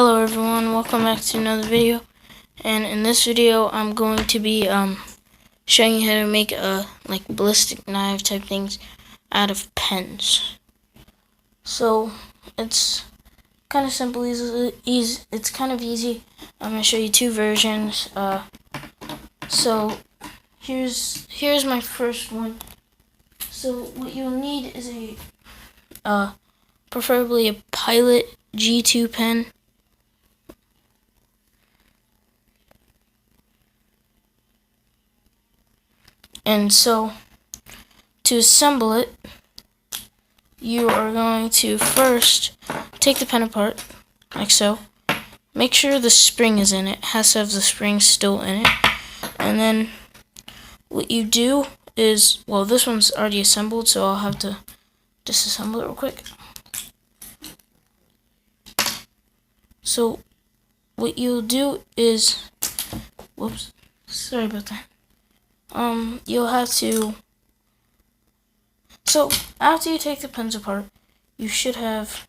Hello everyone, welcome back to another video. And in this video I'm going to be showing you how to make like ballistic knife type things out of pens. So it's kind of simple, it's kind of easy. I'm going to show you two versions. So here's my first one. So what you'll need is preferably a Pilot G2 pen. And so, to assemble it, you are going to first take the pen apart, like so. Make sure the spring is in it. It has to have the spring still in it. And then, what you do is, well, this one's already assembled, so I'll have to disassemble it real quick. So, what you'll do is, whoops, sorry about that. You'll have to, so after you take the pens apart, you should have,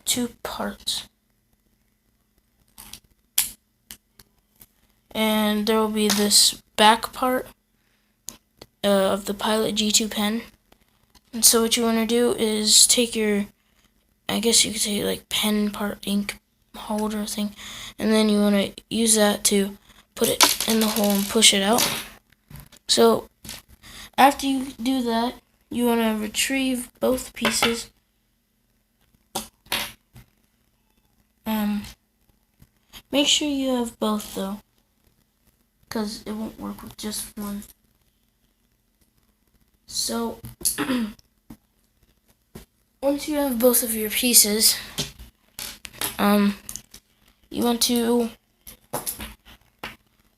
two parts. And there will be this back part of the Pilot G2 pen. And so what you want to do is take your, I guess you could say like pen part ink holder thing, and then you want to use that to put it in the hole and push it out. So after you do that, you want to retrieve both pieces. Make sure you have both though, because it won't work with just one. So once you have both of your pieces, you want to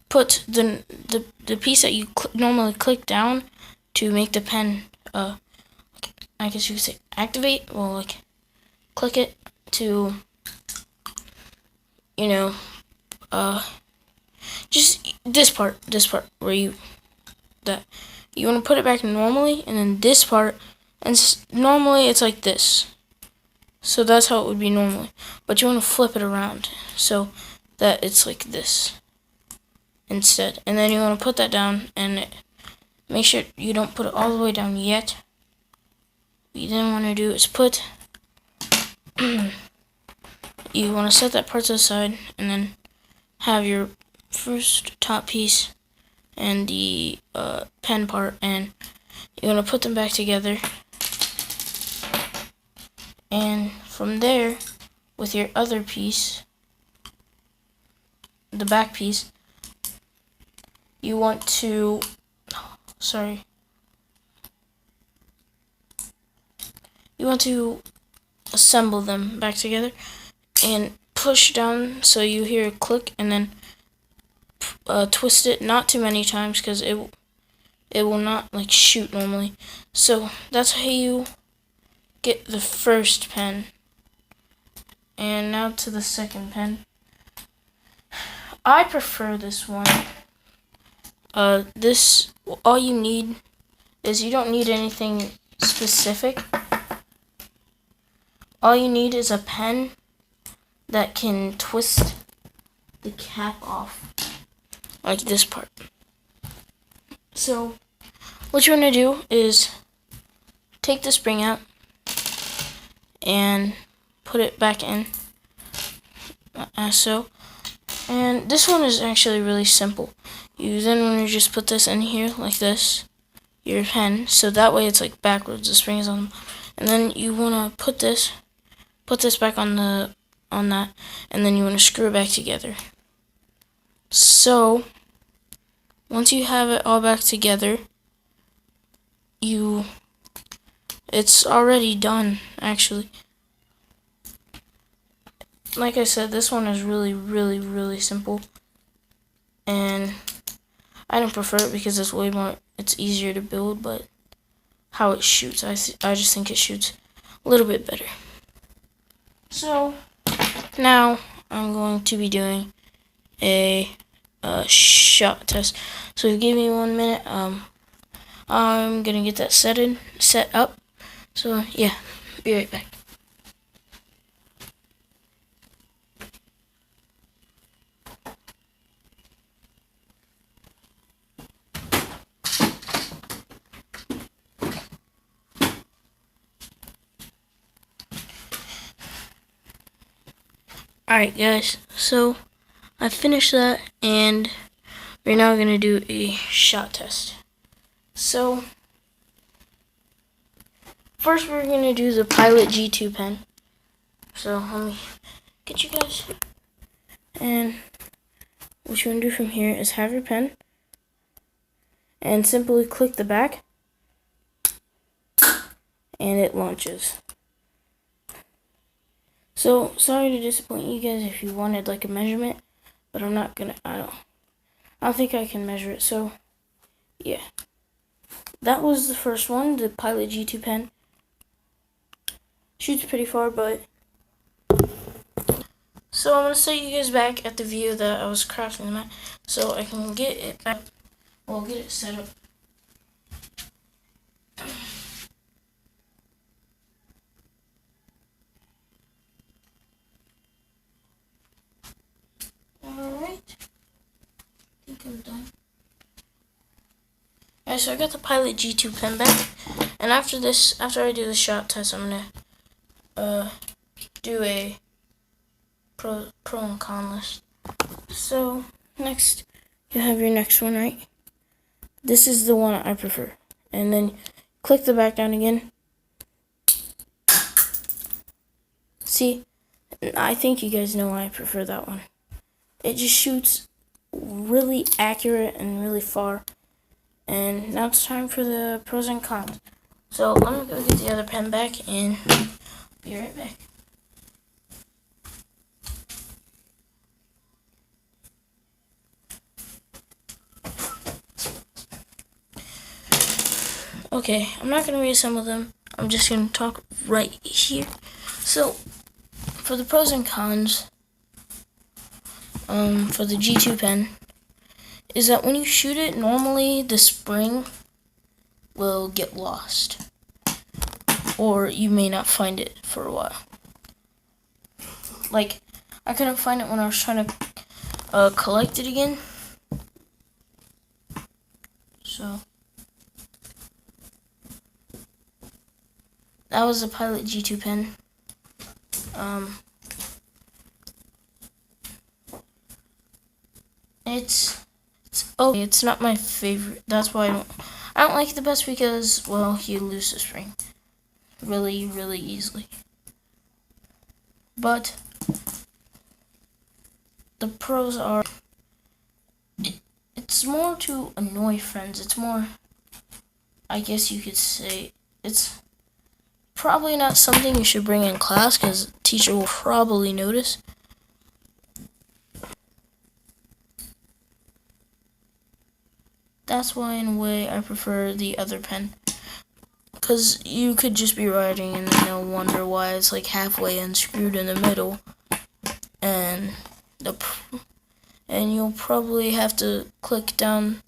put the piece that you normally click down to make the pen, I guess you could say activate. Well, like click it to, you know, just this part where you want to put it back normally, and then this part, and normally it's like this. So that's how it would be normally, but you want to flip it around so that it's like this instead. And then you want to put that down, and make sure you don't put it all the way down yet. What you then want to do is put, you want to set that part to the side, and then have your first top piece and the pen part, and you want to put them back together. And from there, with your other piece, the back piece, you want to, you want to assemble them back together and push down so you hear a click, and then twist it, not too many times because it will not like shoot normally. So that's how you get the first pen. And now to the second pen. I prefer this one. This, all you need is, you don't need anything specific. All you need is a pen that can twist the cap off, like this part. So what you want to do is take the spring out and put it back in, as so. And this one is actually really simple. You then want to just put this in here like this, your pen, so that way it's like backwards, the spring is on them. And then you want to put this back on that, and then you want to screw it back together. So once you have it all back together, it's already done actually. Like I said, this one is really simple, and I don't prefer it because it's easier to build, but how it shoots, I just think it shoots a little bit better. So now I'm going to be doing a shot test. So give me 1 minute. I'm gonna get that set up. So yeah, be right back. Alright guys, so I finished that and we're now going to do a shot test. So first we're going to do the Pilot G2 pen. So let me get you guys. And what you want to do from here is have your pen and simply click the back and it launches. So sorry to disappoint you guys if you wanted like a measurement, but I'm not gonna, I don't think I can measure it. So yeah, that was the first one, the Pilot G2 pen. Shoots pretty far, but so I'm gonna set you guys back at the view that I was crafting them at, so I can get it back. Well, get it set up. Alright. I think I'm done. Alright, so I got the Pilot G2 pen back. And after I do the shot test, I'm gonna do a pro and con list. So next, you have your next one, right? This is the one I prefer. And then click the back down again. See, I think you guys know why I prefer that one. It just shoots really accurate and really far. And now it's time for the pros and cons. So let me go get the other pen back and be right back. Okay, I'm not going to reassemble them. I'm just going to talk right here. So, for the pros and cons, for the G2 pen, is that when you shoot it, normally the spring will get lost. Or you may not find it for a while. Like, I couldn't find it when I was trying to collect it again. So that was the Pilot G2 pen. It's okay. It's not my favorite. That's why I don't like it the best because, well, you lose the spring really easily. But the pros are it's more to annoy friends. It's more, I guess you could say, it's probably not something you should bring in class because the teacher will probably notice. That's why, in a way, I prefer the other pen. Because you could just be writing and then they'll wonder why it's like halfway unscrewed in the middle. And you'll probably have to click down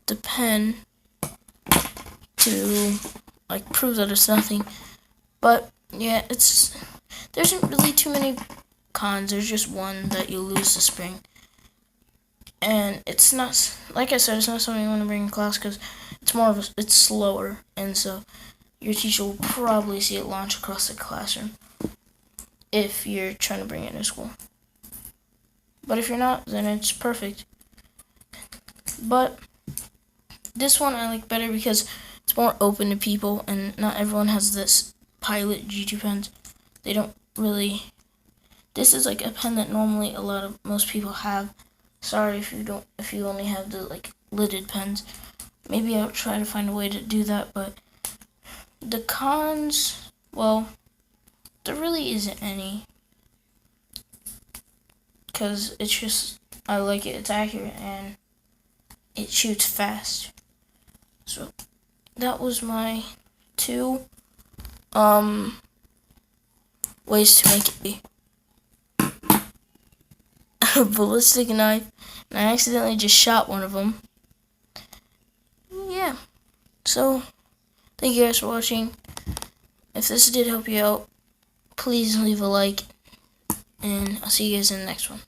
the pen to like prove that it's nothing. But yeah, there isn't really too many cons. There's just one, that you lose the spring. And it's not, like I said, it's not something you want to bring in class because it's slower, and so your teacher will probably see it launch across the classroom if you're trying to bring it to school. But if you're not, then it's perfect. But this one I like better because it's more open to people, and not everyone has this Pilot G2 pens. They don't really. This is like a pen that normally most people have. Sorry if you only have the like lidded pens. Maybe I'll try to find a way to do that, but the cons, well, there really isn't any. Because it's just, I like it, it's accurate, and it shoots fast. So, that was my 2 ways to make it be. A ballistic knife, and I accidentally just shot one of them. Yeah, so thank you guys for watching. If this did help you out, please leave a like, and I'll see you guys in the next one.